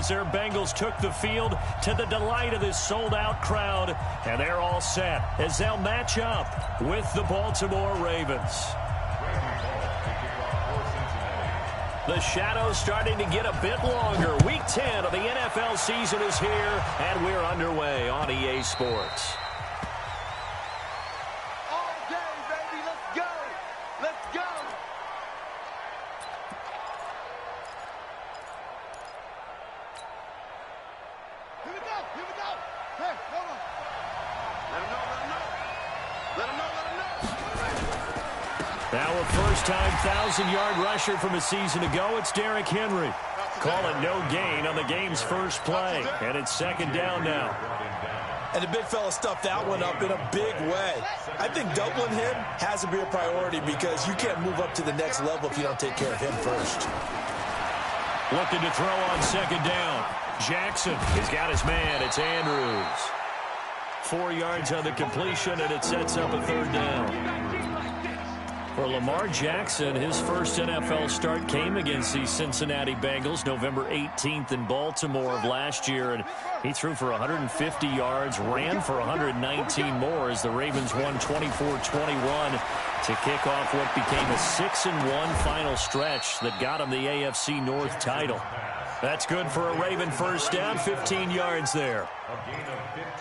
as their Bengals took the field to the delight of this sold-out crowd. And they're all set as they'll match up with the Baltimore Ravens. The shadow's starting to get a bit longer. Week 10 of the NFL season is here, and we're underway on EA Sports. All day, baby. Let's go. Let's go. Here we go. Here we go. Hey, hold on. Let him know. Let him know. Let him know. Let him know. Now a first-time 1,000-yard rusher from a season ago, it's Derrick Henry. Call it no gain on the game's first play, and it's second down now. And the big fella stuffed that one up in a big way. I think doubling him has to be a priority because you can't move up to the next level if you don't take care of him first. Looking to throw on second down. Jackson has got his man. It's Andrews. 4 yards on the completion, and it sets up a third down. For Lamar Jackson, his first NFL start came against the Cincinnati Bengals November 18th in Baltimore of last year, and he threw for 150 yards, ran for 119 more as the Ravens won 24-21 to kick off what became a 6-1 final stretch that got him the AFC North title. That's good for a Raven first down, 15 yards there. I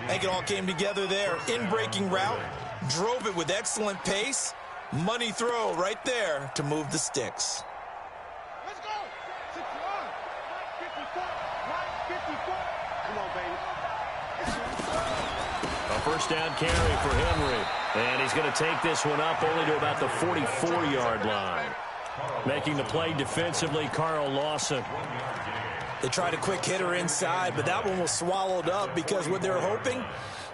think it all came together there. In-breaking route, drove it with excellent pace. Money throw right there to move the sticks. Let's go. 61. 54. 54. Come on, baby. A first down carry for Henry. And he's going to take this one up only to about the 44-yard line. Making the play defensively, Carl Lawson. They tried a quick hitter inside, but that one was swallowed up because what they're hoping,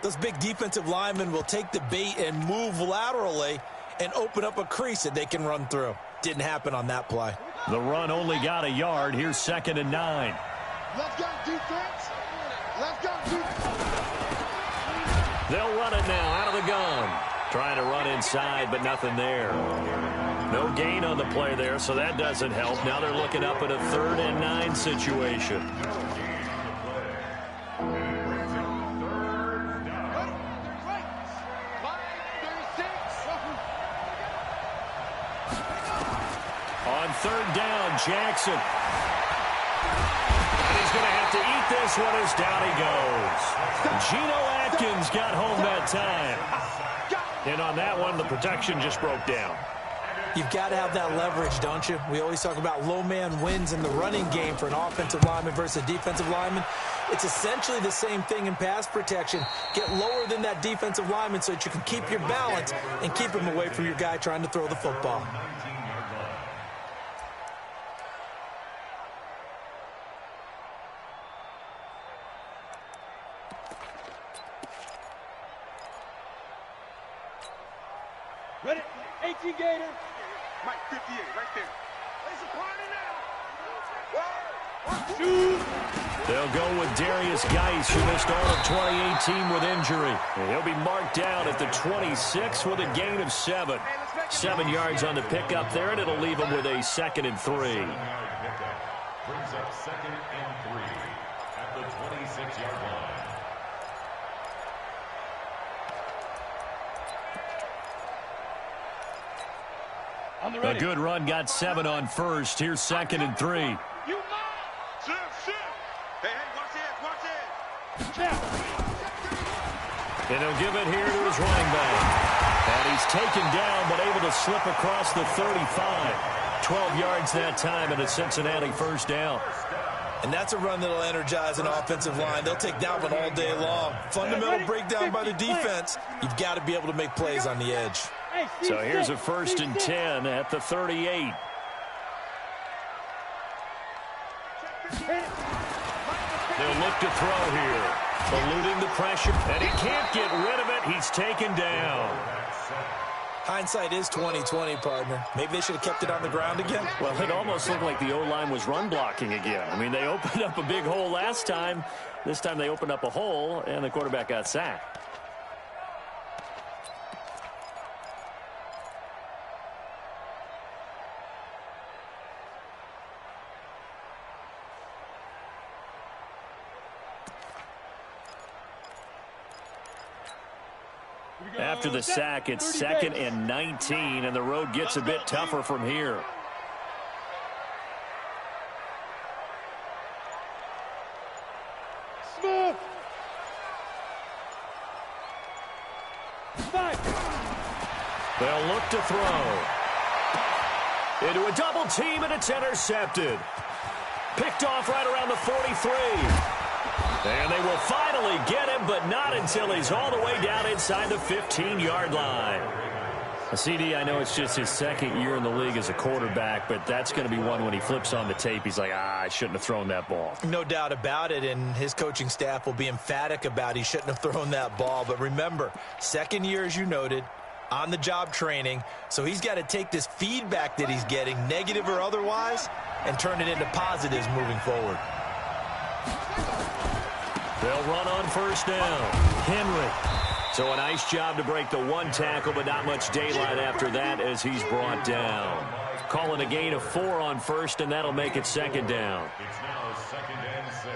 those big defensive linemen will take the bait and move laterally and open up a crease that they can run through. Didn't happen on that play. The run only got a yard. Here's 2nd and 9. Let's go, defense. Let's go, defense. They'll run it now out of the gun. Trying to run inside, but nothing there. No gain on the play there, so that doesn't help. Now they're looking up at a 3rd and 9 situation. On 3rd down, Jackson. And he's going to have to eat this one as down he goes. Geno Atkins got home that time. And on that one, the protection just broke down. You've got to have that leverage, don't you? We always talk about low man wins in the running game for an offensive lineman versus a defensive lineman. It's essentially the same thing in pass protection. Get lower than that defensive lineman so that you can keep your balance and keep him away from your guy trying to throw the football. Ready? 18 Gator. Mike 58 right there. It's a party now. Shoot. They'll go with Darius Geis, who missed all of 2018 with injury. And he'll be marked down at the 26 with a gain of 7. 7 yards on the pickup there, and it'll leave him with a 2nd and 3. Brings up 2nd and 3 at the 26-yard line. A good run got 7 on first. Here's 2nd and 3. You shift. Hey, watch it. And he'll give it here to his running back. And he's taken down, but able to slip across the 35. 12 yards that time, and a Cincinnati first down. And that's a run that'll energize an offensive line. They'll take that one all day long. Fundamental breakdown by the defense. You've got to be able to make plays on the edge. So here's a 1st and 10 at the 38. They'll look to throw here. Eluding the pressure, and he can't get rid of it. He's taken down. Hindsight is 20/20, partner. Maybe they should have kept it on the ground again. Well, it almost looked like the O-line was run blocking again. I mean, they opened up a big hole last time. This time they opened up a hole, and the quarterback got sacked. After the sack, it's 2nd and 19, and the road gets a bit tougher from here. Smith. They'll look to throw. Into a double team, and it's intercepted. Picked off right around the 43. And they will finally get him, but not until he's all the way down inside the 15-yard line. CD, I know it's just his 2nd year in the league as a quarterback, but that's going to be one when he flips on the tape. He's like, I shouldn't have thrown that ball. No doubt about it, and his coaching staff will be emphatic about he shouldn't have thrown that ball. But remember, 2nd year, as you noted, on-the-job training, so he's got to take this feedback that he's getting, negative or otherwise, and turn it into positives moving forward. They'll run on 1st down. Henry. So a nice job to break the 1 tackle, but not much daylight after that as he's brought down. Calling a gain of 4 on 1st, and that'll make it 2nd down. It's now 2nd and 6.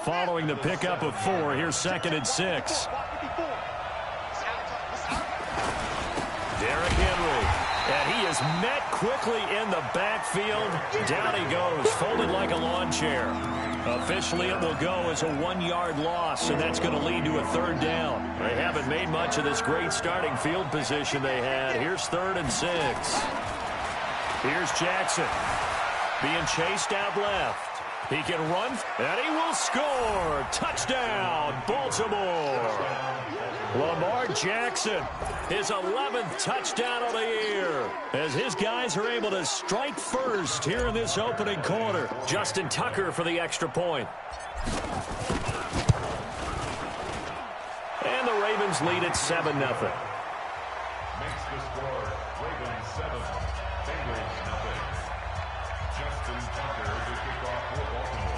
Following the pickup of 4, here's 2nd and 6. Derrick Henry. And he is met quickly in the backfield. Down he goes, folded like a lawn chair. Officially, it will go as a 1-yard loss, and that's going to lead to a 3rd down. They haven't made much of this great starting field position they had. Here's 3rd and 6. Here's Jackson being chased out left. He can run, and he will score. Touchdown, Baltimore. Lamar Jackson, his 11th touchdown of the year, as his guys are able to strike first here in this opening quarter. Justin Tucker for the extra point. And the Ravens lead at 7-0. Makes the score Ravens 7, Bengals 0. Justin Tucker to kick off for Baltimore.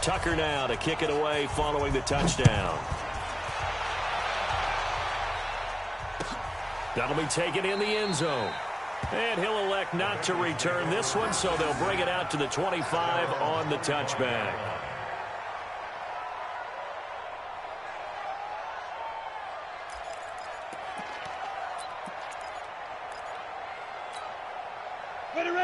Tucker now to kick it away following the touchdown. That'll be taken in the end zone. And he'll elect not to return this one, so they'll bring it out to the 25 on the touchback.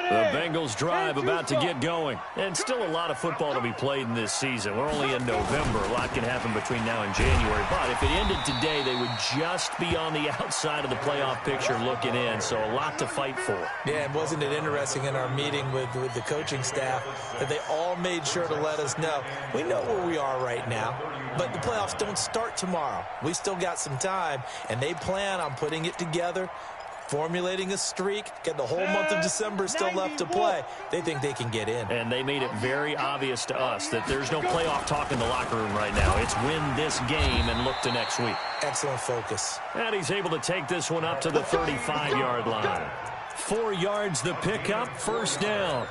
The Bengals drive about to get going. And still a lot of football to be played in this season. We're only in November. A lot can happen between now and January. But if it ended today, they would just be on the outside of the playoff picture looking in. So a lot to fight for. Yeah, and wasn't it interesting in our meeting with the coaching staff that they all made sure to let us know, we know where we are right now, but the playoffs don't start tomorrow. We still got some time, and they plan on putting it together, formulating a streak, get the whole month of December still left to play. They think they can get in. And they made it very obvious to us that there's no playoff talk in the locker room right now. It's win this game and look to next week. Excellent focus. And he's able to take this one up to the 35-yard line. 4 yards the pickup, 1st down.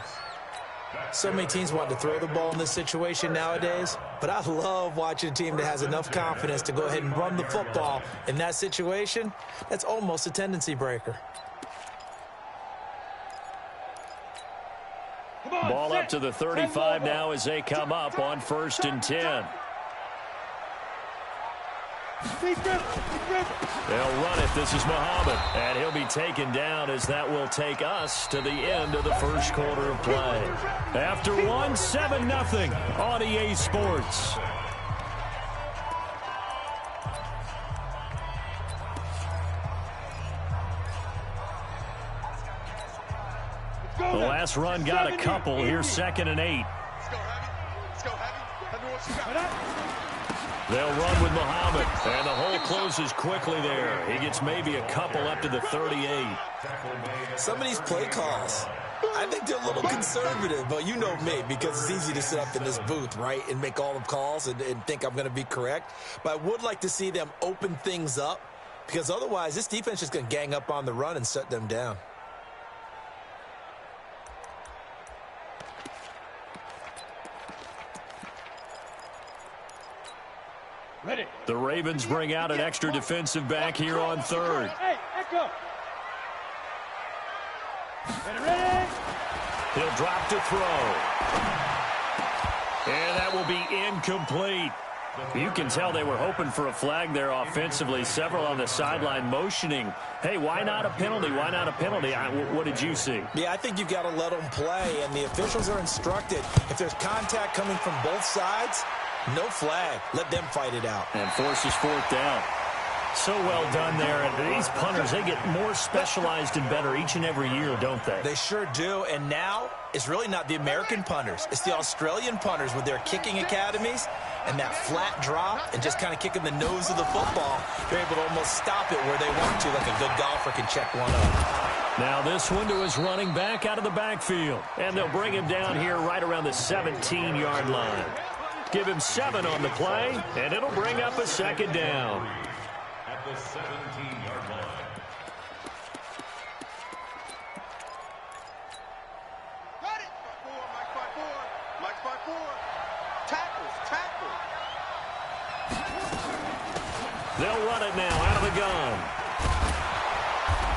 So many teams want to throw the ball in this situation nowadays, but I love watching a team that has enough confidence to go ahead and run the football in that situation. That's almost a tendency breaker. Ball up to the 35 now as they come up on 1st and 10. They'll run it. This is Muhammad. And he'll be taken down as that will take us to the end of the first quarter of play. After one, 7-0 on EA Sports. The last run got a couple. Here's 2nd and 8. Let's go, Heavy. They'll run with Muhammad, and the hole closes quickly there. He gets maybe a couple up to the 38. Some of these play calls, I think they're a little conservative, but you know me, because it's easy to sit up in this booth, right, and make all the calls and think I'm going to be correct. But I would like to see them open things up, because otherwise this defense is going to gang up on the run and shut them down. Ready. The Ravens bring out an extra defensive back here on 3rd. Hey, echo. Ready. He'll drop to throw. And that will be incomplete. You can tell they were hoping for a flag there offensively. Several on the sideline motioning, hey, why not a penalty? Why not a penalty? What did you see? Yeah, I think you've got to let them play, and the officials are instructed. If there's contact coming from both sides, no flag. Let them fight it out. And forces fourth down. So well done there. And these punters, they get more specialized and better each and every year, don't they? They sure do. And now it's really not the American punters. It's the Australian punters with their kicking academies and that flat drop and just kind of kicking the nose of the football. They're able to almost stop it where they want to, like a good golfer can check one up. Now this one to his running back out of the backfield. And they'll bring him down here right around the 17-yard line. Give him 7 on the play, and it'll bring up a second down. At the 17-yard line. Got it. Mike 5-4. Mike 5-4. Tackles. They'll run it now out of the gun.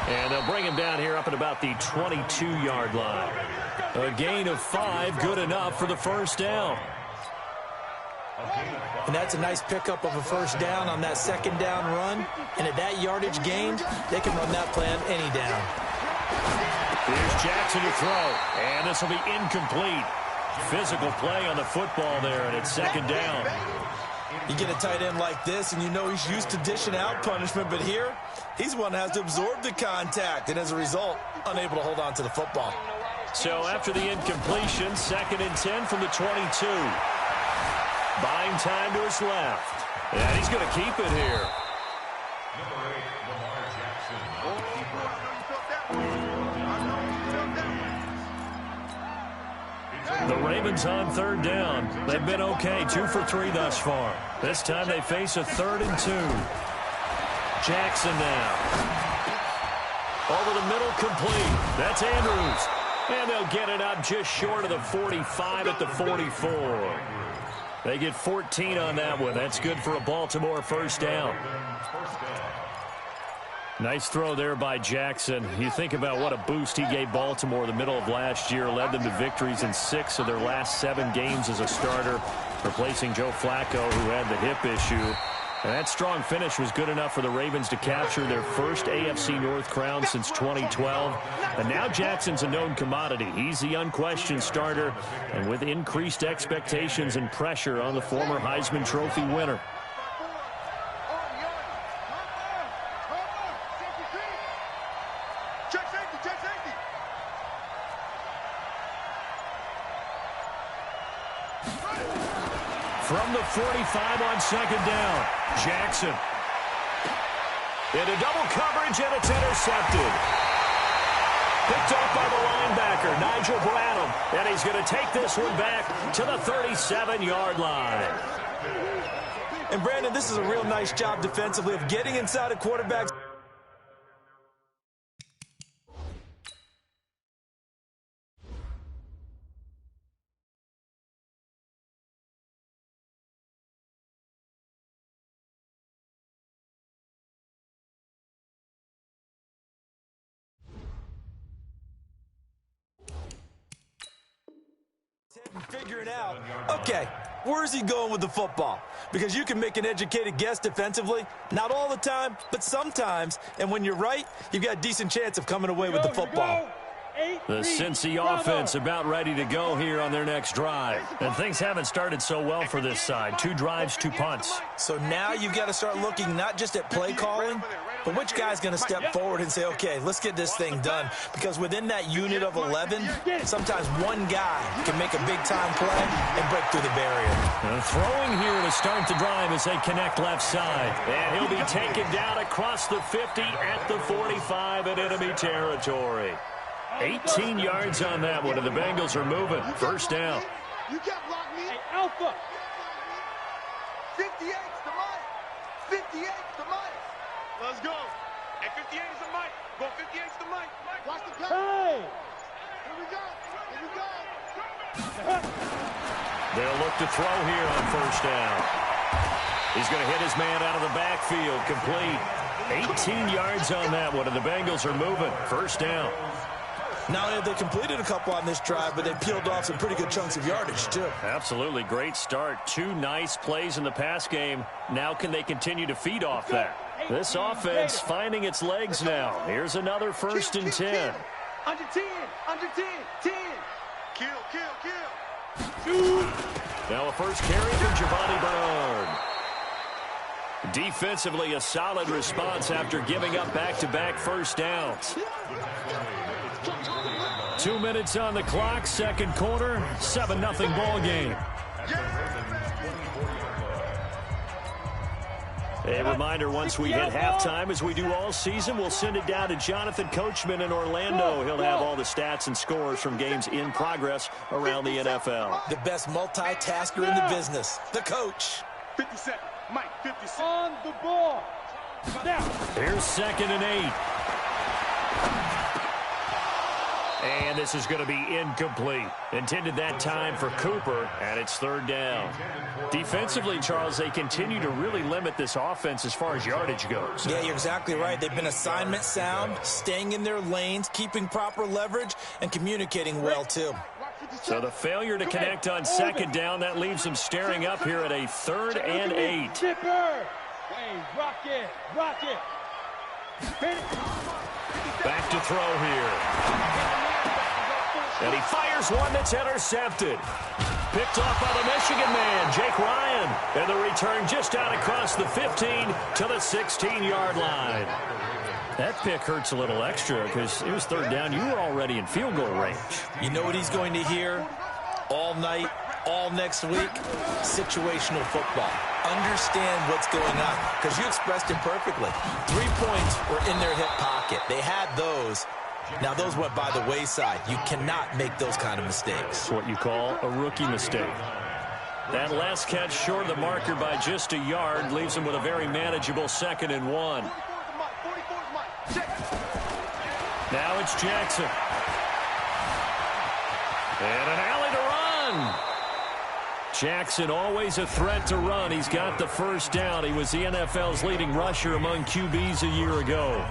And they'll bring him down here up at about the 22-yard line. A gain of 5, good enough for the first down. And that's a nice pickup of a first down on that second down run. And at that yardage gained, they can run that play on any down. Here's Jackson to throw. And this will be incomplete. Physical play on the football there, and it's second down. You get a tight end like this, and you know he's used to dishing out punishment. But here, he's one that has to absorb the contact. And as a result, unable to hold on to the football. So after the incompletion, 2nd and 10 from the 22. Buying time to his left. And he's going to keep it here. Number 8, Lamar Jackson. The Ravens on 3rd down. They've been okay, 2 for 3 thus far. This time they face a 3rd and 2. Jackson now. Over the middle, complete. That's Andrews. And they'll get it up just short of the 45 at the 44. They get 14 on that one. That's good for a Baltimore first down. Nice throw there by Jackson. You think about what a boost he gave Baltimore the middle of last year. Led them to victories in 6 of their last 7 games as a starter, replacing Joe Flacco, who had the hip issue. And that strong finish was good enough for the Ravens to capture their first AFC North crown since 2012. And now Jackson's a known commodity. He's the unquestioned starter, and with increased expectations and pressure on the former Heisman Trophy winner. From the 45 on 2nd down, Jackson. Into double coverage, and it's intercepted. Picked off by the linebacker, Nigel Bradham. And he's going to take this one back to the 37-yard line. And, Brandon, this is a real nice job defensively of getting inside a quarterback's. Figuring out, okay, where's he going with the football? Because you can make an educated guess defensively, not all the time, but sometimes. And when you're right, you've got a decent chance of coming away with the football. The Cincy offense about ready to go here on their next drive. And things haven't started so well for this side. 2 drives, 2 punts. So now you've got to start looking not just at play calling, but which guy's going to step forward and say, okay, let's get this thing done. Because within that unit of 11, sometimes one guy can make a big-time play and break through the barrier. And throwing here to start the drive as they connect left side. And he'll be taken down across the 50 at the 45 in enemy territory. 18 yards on that one, and the Bengals are moving. First down. You can't block me. Hey, Alpha. 58's the mic. 58's the mic. Let's go. Hey, 58 is the mic. Go 58's the mic. Watch the play. Hey. Here we go. Here we go. They'll look to throw here on first down. He's going to hit his man out of the backfield. Complete. 18 yards on that one, and the Bengals are moving. First down. Not only have they completed a couple on this drive, but they peeled off some pretty good chunks of yardage, too. Absolutely. Great start. 2 nice plays in the pass game. Now can they continue to feed off that? This offense finding its legs now. Here's another 1st and 10. Under 10. Under 10. 10. Kill, kill, kill. Now a first carry for Giovanni Bernard. Defensively, a solid response after giving up back-to-back first downs. 2 minutes on the clock, second quarter, 7-0 ball game. A reminder, once we hit halftime, as we do all season, we'll send it down to Jonathan Coachman in Orlando. He'll have all the stats and scores from games in progress around the NFL. The best multitasker in the business, the coach. 50 seconds. Mike, 50 seconds. On the ball. Now. Here's 2nd and 8. And this is going to be incomplete. Intended that time for Cooper, and it's 3rd down. Defensively, Charles, they continue to really limit this offense as far as yardage goes. Yeah, you're exactly right. They've been assignment sound, staying in their lanes, keeping proper leverage, and communicating well, too. So the failure to connect on 2nd down, that leaves them staring up here at a 3rd and 8. Rock it, rock it. Back to throw here. And he fires one that's intercepted. Picked off by the Michigan man, Jake Ryan. And the return just out across the 15 to the 16-yard line. That pick hurts a little extra because it was 3rd down. You were already in field goal range. You know what he's going to hear all night, all next week? Situational football. Understand what's going on, because you expressed it perfectly. 3 points were in their hip pocket. They had those. Now, those went by the wayside. You cannot make those kind of mistakes. It's what you call a rookie mistake. That last catch short of the marker by just a yard leaves him with a very manageable 2nd and 1. Now it's Jackson. And an alley to run. Jackson, always a threat to run. He's got the first down. He was the NFL's leading rusher among QBs a year ago.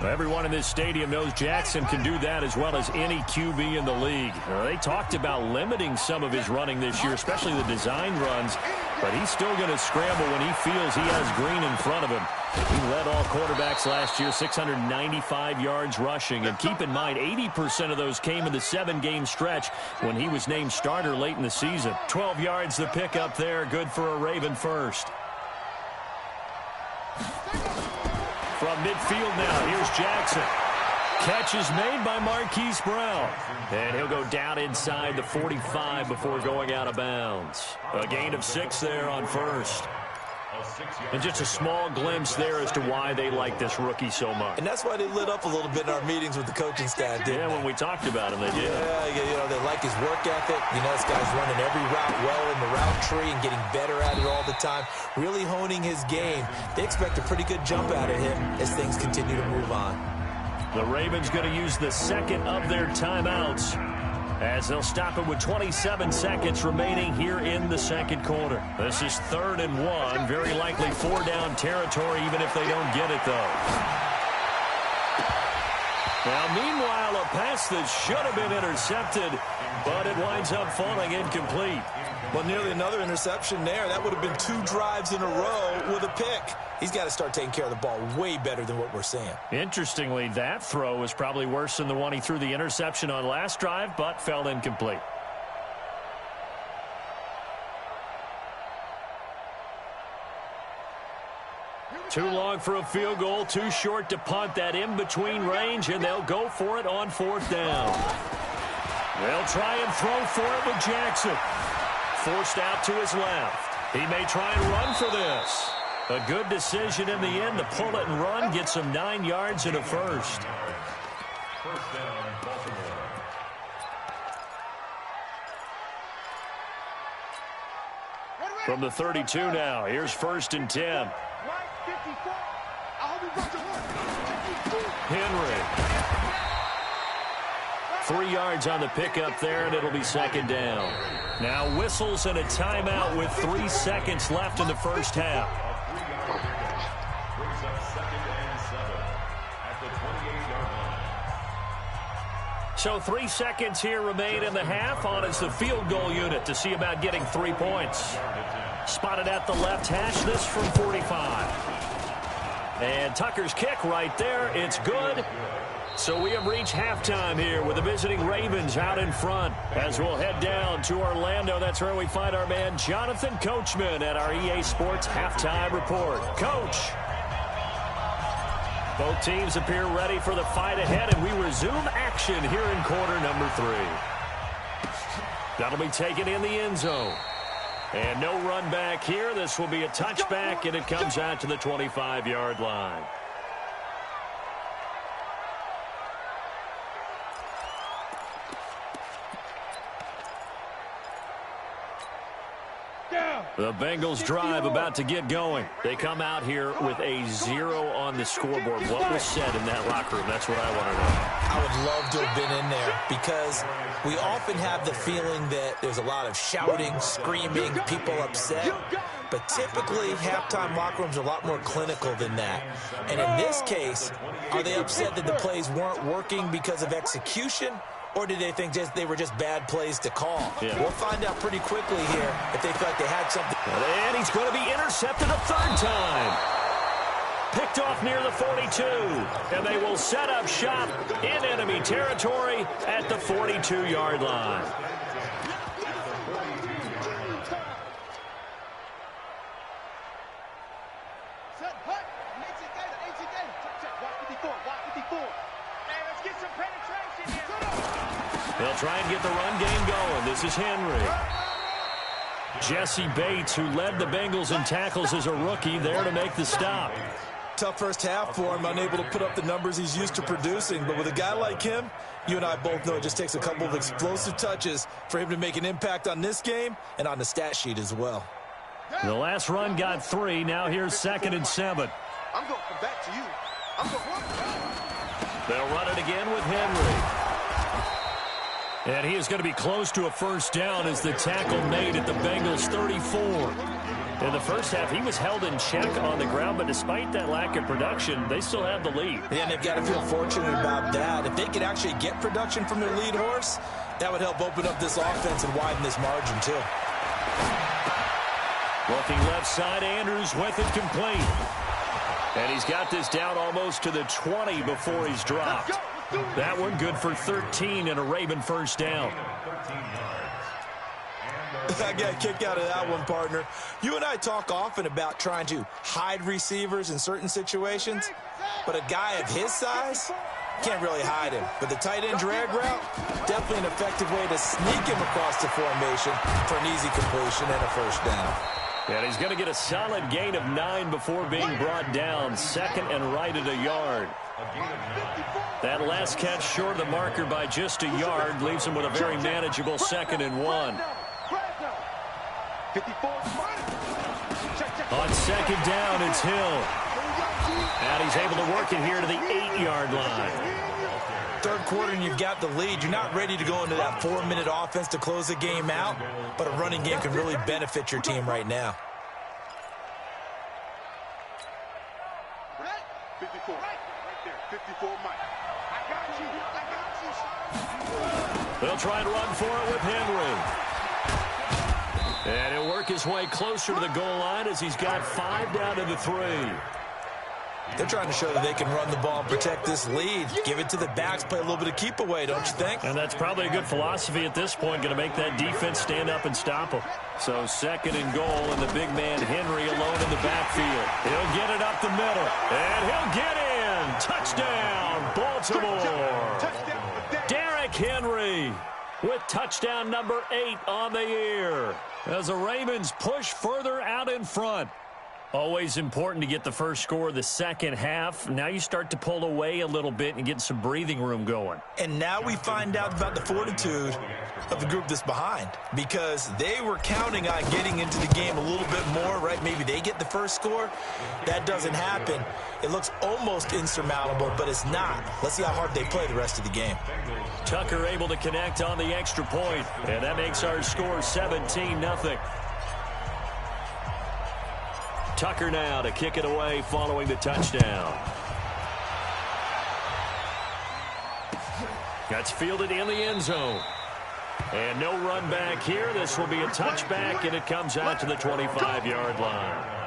Everyone in this stadium knows Jackson can do that as well as any QB in the league. They talked about limiting some of his running this year, especially the design runs, but he's still going to scramble when he feels he has green in front of him. He led all quarterbacks last year, 695 yards rushing. And keep in mind, 80% of those came in the 7-game stretch when he was named starter late in the season. 12 yards the pickup there, good for a Raven first. From midfield now, here's Jackson. Catch is made by Marquise Brown. And he'll go down inside the 45 before going out of bounds. A gain of 6 there on first. And just a small glimpse there as to why they like this rookie so much. And that's why they lit up a little bit in our meetings with the coaching staff, didn't they? When we talked about him, they did. Yeah, you know, they like his work ethic. You know, this guy's running every route well in the route tree and getting better at it all the time, really honing his game. They expect a pretty good jump out of him as things continue to move on. The Ravens going to use the 2nd of their timeouts as they'll stop it with 27 seconds remaining here in the 2nd quarter. This is 3rd and 1, very likely 4-down territory even if they don't get it, though. Now, meanwhile, a pass that should have been intercepted, but it winds up falling incomplete. Well, nearly another interception there. That would have been 2 drives in a row with a pick. He's got to start taking care of the ball way better than what we're seeing. Interestingly, that throw was probably worse than the one he threw the interception on last drive, but fell incomplete. Too long for a field goal, too short to punt that in-between range, and they'll go for it on 4th down. They'll try and throw for it with Jackson. Forced out to his left. He may try and run for this. A good decision in the end to pull it and run, gets him 9 yards and a first. First down, Baltimore. From the 32 now, here's 1st and 10. Henry. 3 yards on the pickup there, and it'll be 2nd down. Now whistles and a timeout with 3 seconds left in the first half. Brings up 2nd and 7 at the 28-yard So 3 seconds here remain in the half. On is the field goal unit to see about getting 3 points. Spotted at the left hash, this from 45. And Tucker's kick right there. It's good. So we have reached halftime here with the visiting Ravens out in front. As we'll head down to Orlando, that's where we find our man Jonathan Coachman at our EA Sports Halftime Report. Coach. Both teams appear ready for the fight ahead, and we resume action here in quarter number 3. That'll be taken in the end zone. And no run back here. This will be a touchback, and it comes out to the 25-yard line. The Bengals drive about to get going. They come out here with a 0 on the scoreboard. What was said in that locker room? That's what I want to know. I would love to have been in there because we often have the feeling that there's a lot of shouting, screaming, people upset. But typically, halftime locker rooms are a lot more clinical than that. And in this case, are they upset that the plays weren't working because of execution? Or did they think they were just bad plays to call? Yeah. We'll find out pretty quickly here if they felt like they had something. And he's going to be intercepted a 3rd time. Picked off near the 42. And they will set up shop in enemy territory at the 42-yard line. They'll try and get the run game going. This is Henry. Jesse Bates, who led the Bengals in tackles as a rookie, there to make the stop. Tough first half for him, unable to put up the numbers he's used to producing. But with a guy like him, you and I both know it just takes a couple of explosive touches for him to make an impact on this game and on the stat sheet as well. The last run got 3. Now here's 2nd and 7. I'm going to come back to you. I'm going to run. They'll run it again with Henry. And he is going to be close to a first down as the tackle made at the Bengals 34. In the first half, he was held in check on the ground, but despite that lack of production, they still have the lead. Yeah, and they've got to feel fortunate about that. If they could actually get production from their lead horse, that would help open up this offense and widen this margin, too. Looking left side, Andrews with it complete. And he's got this down almost to the 20 before he's dropped. That one good for 13 and a Raven first down. I got a kick out of that one, partner. You and I talk often about trying to hide receivers in certain situations, but a guy of his size can't really hide him. But the tight end drag route, definitely an effective way to sneak him across the formation for an easy completion and a first down. And he's going to get a solid gain of 9 before being brought down. 2nd and right at a yard. That last catch short of the marker by just a yard leaves him with a very manageable 2nd and 1. On 2nd down, it's Hill. And he's able to work it here to the 8-yard line. 3rd quarter and you've got the lead. You're not ready to go into that 4-minute offense to close the game out, but a running game can really benefit your team right now. 54. Right there. 54, Mike. I got you. They'll try and run for it with Henry. And he'll work his way closer to the goal line as he's got 5 down to the 3. They're trying to show that they can run the ball and protect this lead. Give it to the backs, play a little bit of keep away, don't you think? And that's probably a good philosophy at this point, going to make that defense stand up and stop them. So 2nd and goal, and the big man Henry alone in the backfield. He'll get it up the middle, and he'll get in. Touchdown, Baltimore. Derrick Henry with touchdown number 8 on the year as the Ravens push further out in front. Always important to get the first score of the second half. Now you start to pull away a little bit and get some breathing room going. And now we find out about the fortitude of the group that's behind, because they were counting on getting into the game a little bit more, right? Maybe they get the first score. That doesn't happen. It looks almost insurmountable, but it's not. Let's see how hard they play the rest of the game. Tucker able to connect on the extra point, and that makes our score 17-0. Tucker now to kick it away following the touchdown. That's fielded in the end zone. And no run back here. This will be a touchback, and it comes out to the 25-yard line.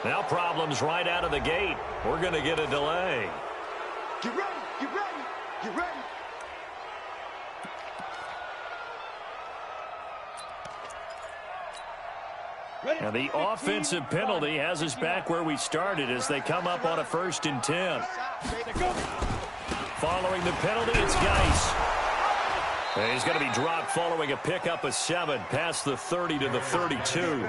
Now problems right out of the gate. We're going to get a delay. Get ready, get ready, get ready. Now the offensive penalty has us back where we started as they come up on a 1st and 10. Following the penalty, it's Geis. And he's going to be dropped following a pickup of 7 past the 30 to the 32.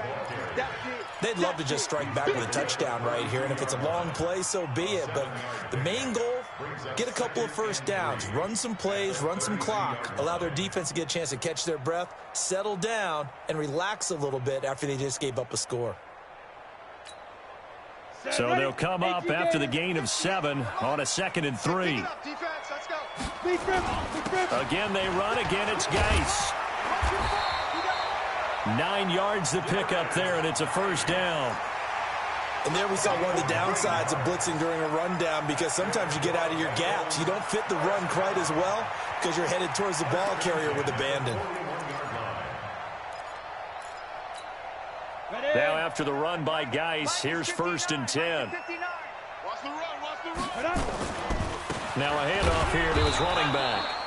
They'd love to just strike back with a touchdown right here, and if it's a long play, so be it. But the main goal, get a couple of first downs, run some plays, run some clock, allow their defense to get a chance to catch their breath, settle down, and relax a little bit after they just gave up a score. So they'll come up after the gain of 7 on a 2nd and 3. Again, they run. Again, it's Geis. 9 yards to pick up there, and it's a 1st down. And there we saw one of the downsides of blitzing during a rundown, because sometimes you get out of your gaps. You don't fit the run quite as well because you're headed towards the ball carrier with abandon. Now after the run by Geis, here's 1st and 10. Watch the run, watch the run. Now a handoff here to his running back.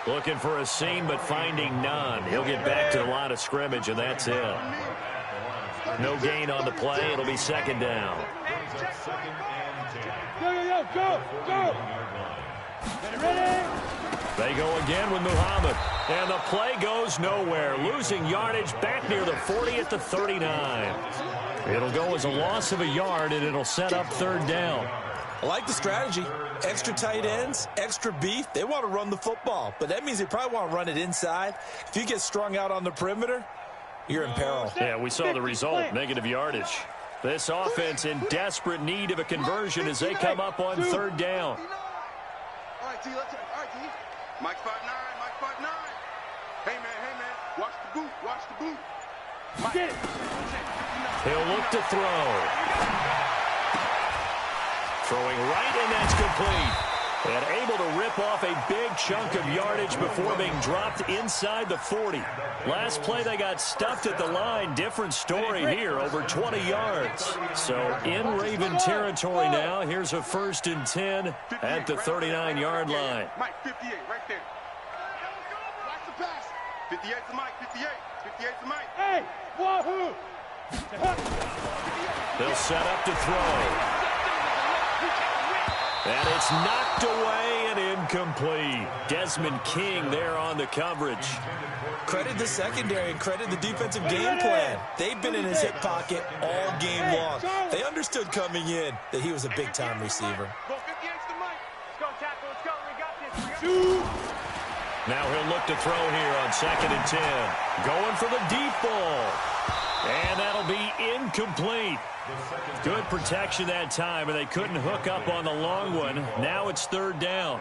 Looking for a seam, but finding none. He'll get back to the line of scrimmage, and that's it. No gain on the play. It'll be 2nd down. Go. They go again with Muhammad. And the play goes nowhere. Losing yardage back near the 40 at the 39. It'll go as a loss of a yard, and it'll set up 3rd down. I like the strategy. Extra tight ends, extra beef. They want to run the football, but that means they probably want to run it inside. If you get strung out on the perimeter, you're in peril. Yeah, we saw the result, negative yardage. This offense in desperate need of a conversion as they come up on 3rd down. All right, T, let's all right, T. Mike 5'9", Mike 5'9". Hey, man, watch the boot, watch the boot. Mike. He'll look to throw. Throwing right, and that's complete. And able to rip off a big chunk of yardage before being dropped inside the 40. Last play, they got stuffed at the line. Different story here, over 20 yards. So in Raven territory now. Here's a 1st and 10 at the 39-yard line. Mike, 58, right there. Watch the pass. 58 to Mike, 58. 58 to Mike. Hey, wahoo! They'll set up to throw. And it's knocked away and incomplete. Desmond King there on the coverage. Credit the secondary and credit the defensive game plan. They've been in his hip pocket all game long. They understood coming in that he was a big-time receiver. Now he'll look to throw here on 2nd and 10. Going for the deep ball. And that'll be incomplete. Good protection that time, and they couldn't hook up on the long one. Now it's 3rd down.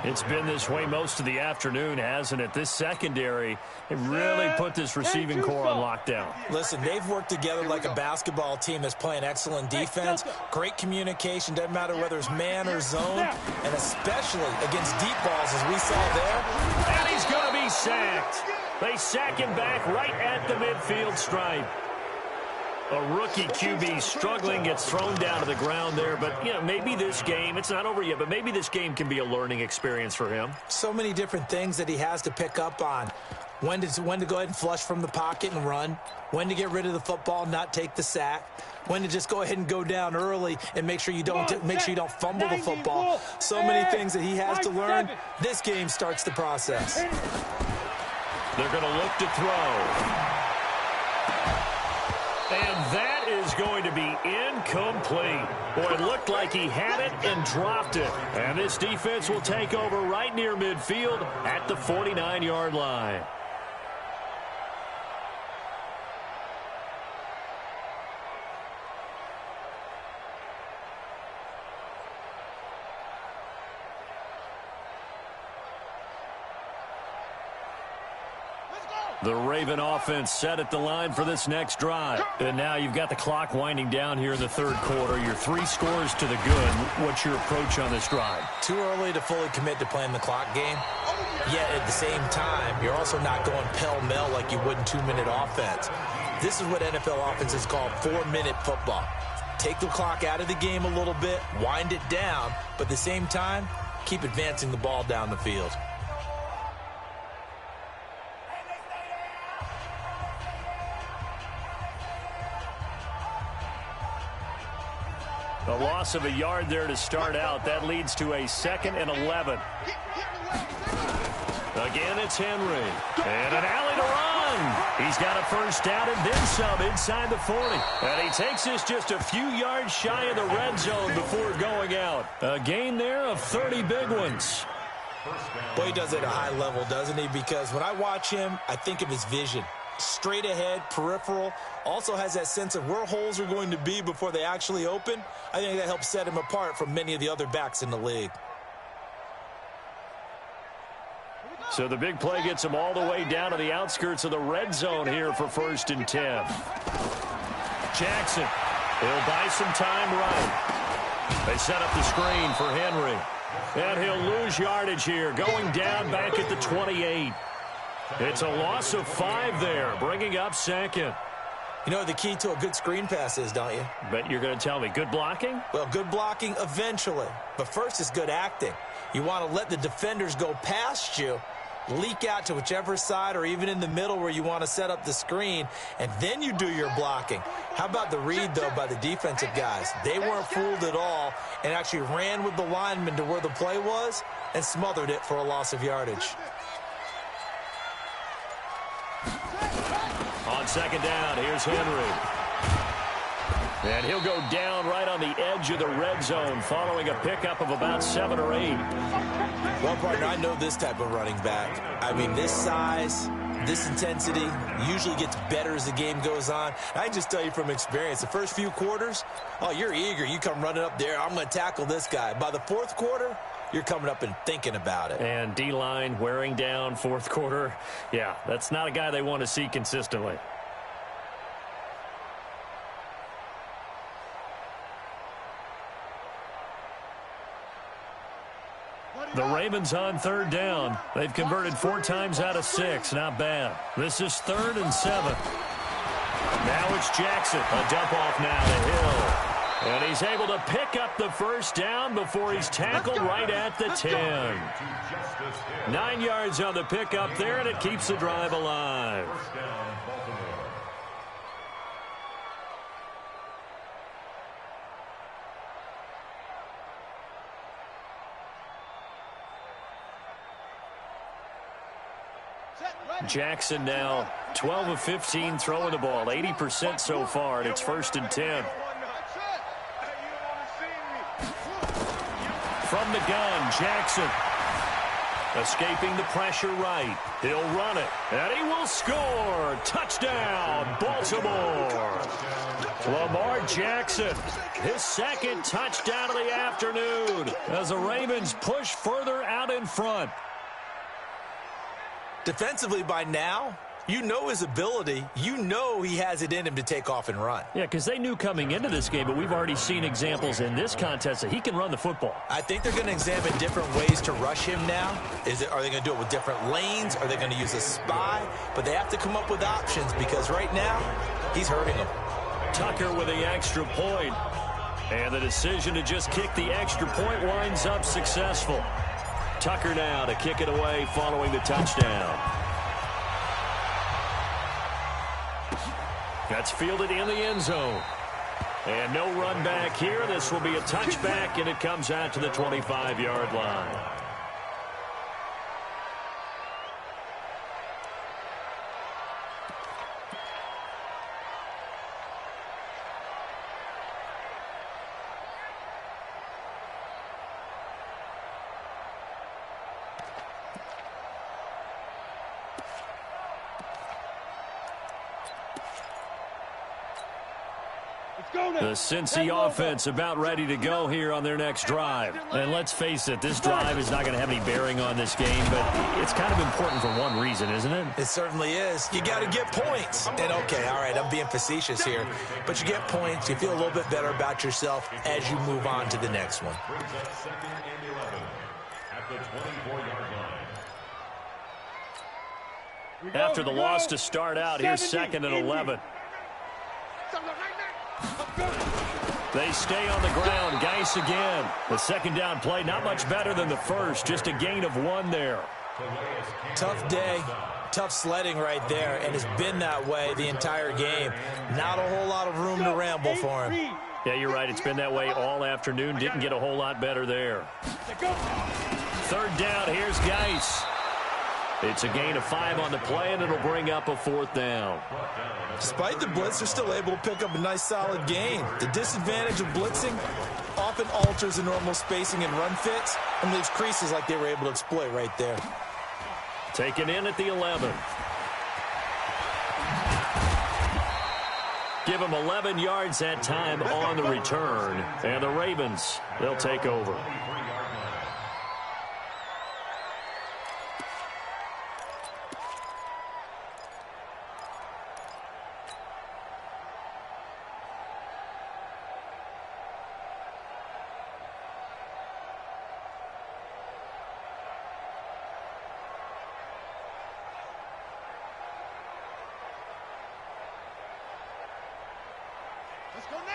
It's been this way most of the afternoon, hasn't it? This secondary, it really put this receiving core on lockdown. Listen, they've worked together like a basketball team that's playing excellent defense. Great communication, doesn't matter whether it's man or zone, and especially against deep balls as we saw there. And he's going to be sacked. They sack him back right at the midfield stripe. A rookie QB struggling, gets thrown down to the ground there. But, you know, maybe this game, it's not over yet, but maybe this game can be a learning experience for him. So many different things that he has to pick up on. When to go ahead and flush from the pocket and run. When to get rid of the football, not take the sack. When to just go ahead and go down early and make sure you don't fumble the football. So many things that he has to learn. This game starts the process. They're going to look to throw. And that is going to be incomplete. Boy, it looked like he had it and dropped it. And this defense will take over right near midfield at the 49-yard line. The Raven offense set at the line for this next drive. And now you've got the clock winding down here in the third quarter. You're 3 scores to the good. What's your approach on this drive? Too early to fully commit to playing the clock game. Yet at the same time, you're also not going pell-mell like you would in 2-minute offense. This is what NFL offenses call 4-minute football. Take the clock out of the game a little bit, wind it down, but at the same time, keep advancing the ball down the field. A loss of a yard there to start out. That leads to a 2nd and 11. Again, it's Henry. And an alley to run. He's got a first down and then some inside the 40. And he takes this just a few yards shy of the red zone before going out. A gain there of 30 big ones. Boy, he does it at a high level, doesn't he? Because when I watch him, I think of his vision. Straight ahead, peripheral, also has that sense of where holes are going to be before they actually open. I think that helps set him apart from many of the other backs in the league. So the big play gets him all the way down to the outskirts of the red zone here for 1st and 10. Jackson, he'll buy some time right. They set up the screen for Henry. And he'll lose yardage here, going down back at the 28. It's a loss of 5 there, bringing up 2nd. You know what the key to a good screen pass is, don't you? Bet you're going to tell me. Good blocking? Well, good blocking eventually. But first is good acting. You want to let the defenders go past you, leak out to whichever side or even in the middle where you want to set up the screen, and then you do your blocking. How about the read, though, by the defensive guys? They weren't fooled at all and actually ran with the lineman to where the play was and smothered it for a loss of yardage. On 2nd down, here's Henry. And he'll go down right on the edge of the red zone following a pickup of about 7 or 8. Well, partner, I know this type of running back. I mean, this size, this intensity usually gets better as the game goes on. I just tell you from experience, the first few quarters, oh, you're eager. You come running up there, I'm going to tackle this guy. By the 4th quarter, you're coming up and thinking about it. And D-line wearing down 4th quarter. Yeah, that's not a guy they want to see consistently. The Ravens on 3rd down. They've converted 4 times out of 6. Not bad. This is 3rd and 7. Now it's Jackson. A dump off now to Hill. And he's able to pick up the first down before he's tackled right at the 10. 9 yards on the pickup there, and it keeps the drive alive. Jackson now 12 of 15 throwing the ball, 80% so far, and it's 1st and 10. From the gun, Jackson escaping the pressure right. He'll run it, and he will score. Touchdown, Baltimore. Lamar Jackson, his 2nd touchdown of the afternoon as the Ravens push further out in front. Defensively by now, you know his ability. You know he has it in him to take off and run. Yeah, because they knew coming into this game, but we've already seen examples in this contest that he can run the football. I think they're going to examine different ways to rush him now. Are they going to do it with different lanes? Are they going to use a spy? But they have to come up with options because right now, he's hurting them. Tucker with the extra point. And the decision to just kick the extra point winds up successful. Tucker now to kick it away following the touchdown. That's fielded in the end zone. And no run back here. This will be a touchback, and it comes out to the 25-yard line. The Cincy offense about ready to go here on their next drive. And let's face it, this drive is not going to have any bearing on this game, but it's kind of important for one reason, isn't it? It certainly is. You got to get points. And okay, all right, I'm being facetious here, but you get points, you feel a little bit better about yourself as you move on to the next one. Brings up 2nd and 11 at the 24-yard line. After the loss to start out, here's 2nd and 11. They stay on the ground. Geis again. The second down play, not much better than the first. Just a gain of 1 there. Tough day. Tough sledding right there, and it's been that way the entire game. Not a whole lot of room to ramble for him. Yeah, you're right. It's been that way all afternoon. Didn't get a whole lot better there. 3rd down. Here's Geis. It's a gain of 5 on the play, and it'll bring up a 4th down. Despite the blitz, they're still able to pick up a nice, solid gain. The disadvantage of blitzing often alters the normal spacing and run fits and leaves creases like they were able to exploit right there. Taken in at the 11. Give them 11 yards that time on the return. And the Ravens, they'll take over.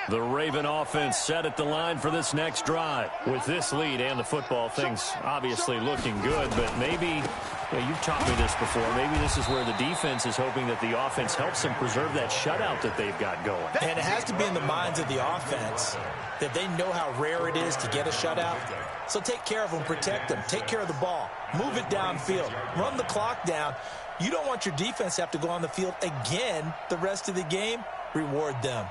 The Raven offense set at the line for this next drive. With this lead and the football, things obviously looking good, but maybe, you've taught me this before, maybe this is where the defense is hoping that the offense helps them preserve that shutout that they've got going. And it has to be in the minds of the offense that they know how rare it is to get a shutout. So take care of them, protect them, take care of the ball, move it downfield, run the clock down. You don't want your defense to have to go on the field again the rest of the game. Reward them.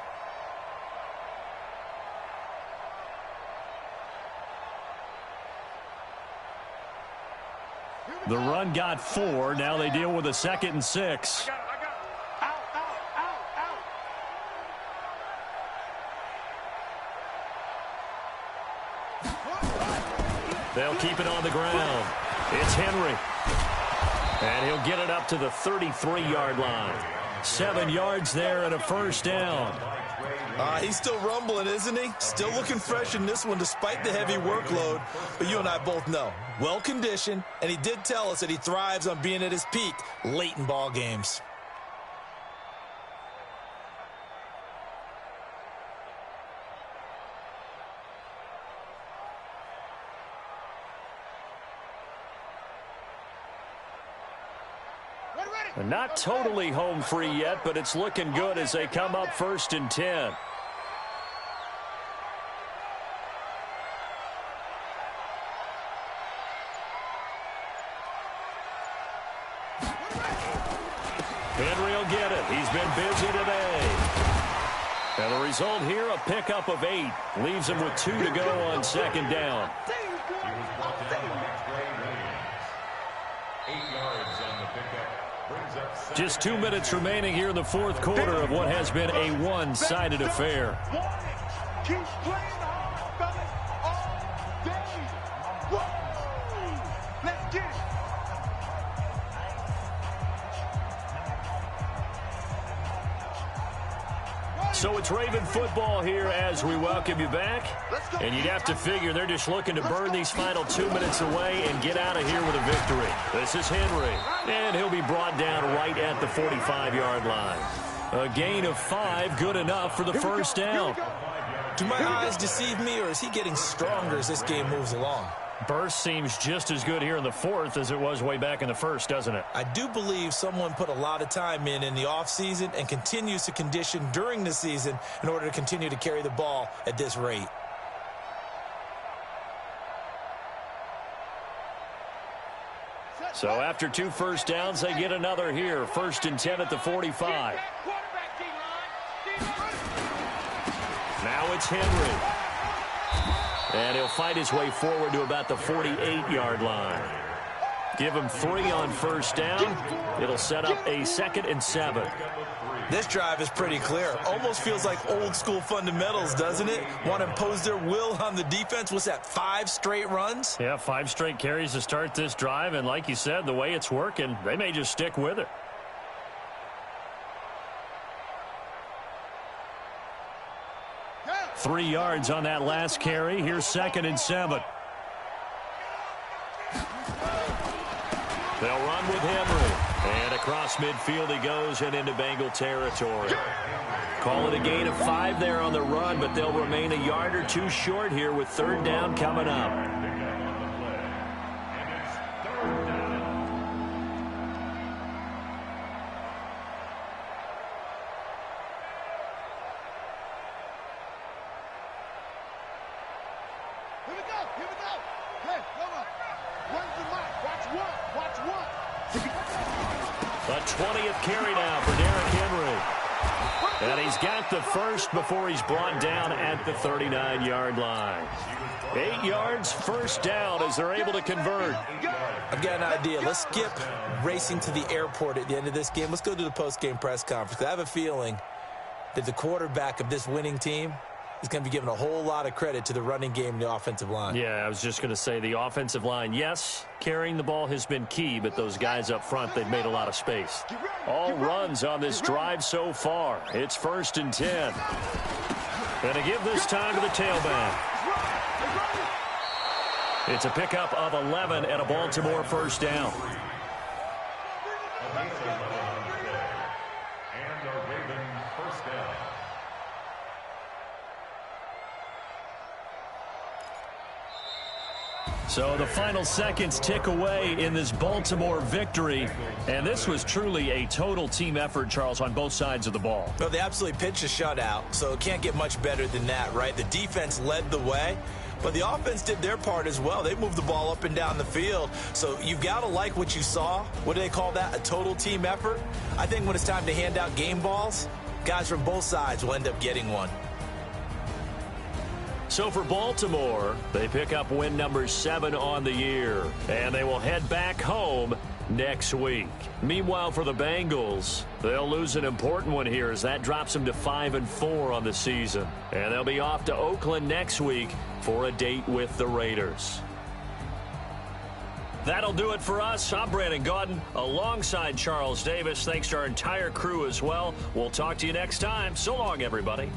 The run got 4. Now they deal with a 2nd and 6. They'll keep it on the ground. It's Henry. And he'll get it up to the 33-yard line. 7 yards there and a 1st down. He's still rumbling, isn't he? Still looking fresh in this one despite the heavy workload. But you and I both know, well-conditioned, and he did tell us that he thrives on being at his peak late in ball games. Not totally home free yet, but it's looking good as they come up 1st and 10. Henry will get it. He's been busy today. And the result here, a pickup of 8. Leaves him with 2 to go on 2nd down. Just 2 minutes remaining here in the 4th quarter of what has been a one-sided affair. Keep playing hard, fellas, all day. Whoa! Let's get it. So it's Raven football here as we welcome you back. And you'd have to figure they're just looking to burn these final 2 minutes away and get out of here with a victory. This is Henry. And he'll be brought down right at the 45-yard line. A gain of 5, good enough for the 1st down. Do my eyes deceive me, or is he getting stronger as this game moves along? Burst seems just as good here in the 4th as it was way back in the 1st, doesn't it? I do believe someone put a lot of time in the offseason and continues to condition during the season in order to continue to carry the ball at this rate. So after 2 1st downs, they get another here. 1st and 10 at the 45. Now it's Henry. And he'll fight his way forward to about the 48-yard line. Give him 3 on first down. It'll set up a 2nd and 7. This drive is pretty clear. Almost feels like old school fundamentals, doesn't it? Want to impose their will on the defense. What's that, 5 straight runs? Yeah, 5 straight carries to start this drive. And like you said, the way it's working, they may just stick with it. Yeah. 3 yards on that last carry. Here's 2nd and 7. They'll run with Henry. And across midfield he goes and into Bengal territory. Call it a gain of 5 there on the run, but they'll remain a yard or 2 short here with 3rd down coming up. Here we go. Here we go. Hey, hold on. Where's the mic? Watch what? Watch what? A 20th carry now for Derrick Henry. And he's got the first before he's brought down at the 39-yard line. 8 yards, 1st down as they're able to convert. I've got an idea. Let's skip racing to the airport at the end of this game. Let's go to the post-game press conference. I have a feeling that the quarterback of this winning team is going to be given a whole lot of credit to the running game and the offensive line. Yeah, I was just going to say the offensive line, yes, carrying the ball has been key, but those guys up front, they've made a lot of space. All runs on this drive so far. It's 1st and 10. And to give this time to the tailback. It's a pickup of 11 and a Baltimore 1st down. And a Ravens 1st down. So the final seconds tick away in this Baltimore victory. And this was truly a total team effort, Charles, on both sides of the ball. Well, they absolutely pitched a shutout, so it can't get much better than that, right? The defense led the way, but the offense did their part as well. They moved the ball up and down the field. So you've got to like what you saw. What do they call that? A total team effort? I think when it's time to hand out game balls, guys from both sides will end up getting one. So for Baltimore, they pick up win number 7 on the year, and they will head back home next week. Meanwhile, for the Bengals, they'll lose an important one here as that drops them to 5-4 on the season. And they'll be off to Oakland next week for a date with the Raiders. That'll do it for us. I'm Brandon Gaudin alongside Charles Davis. Thanks to our entire crew as well. We'll talk to you next time. So long, everybody.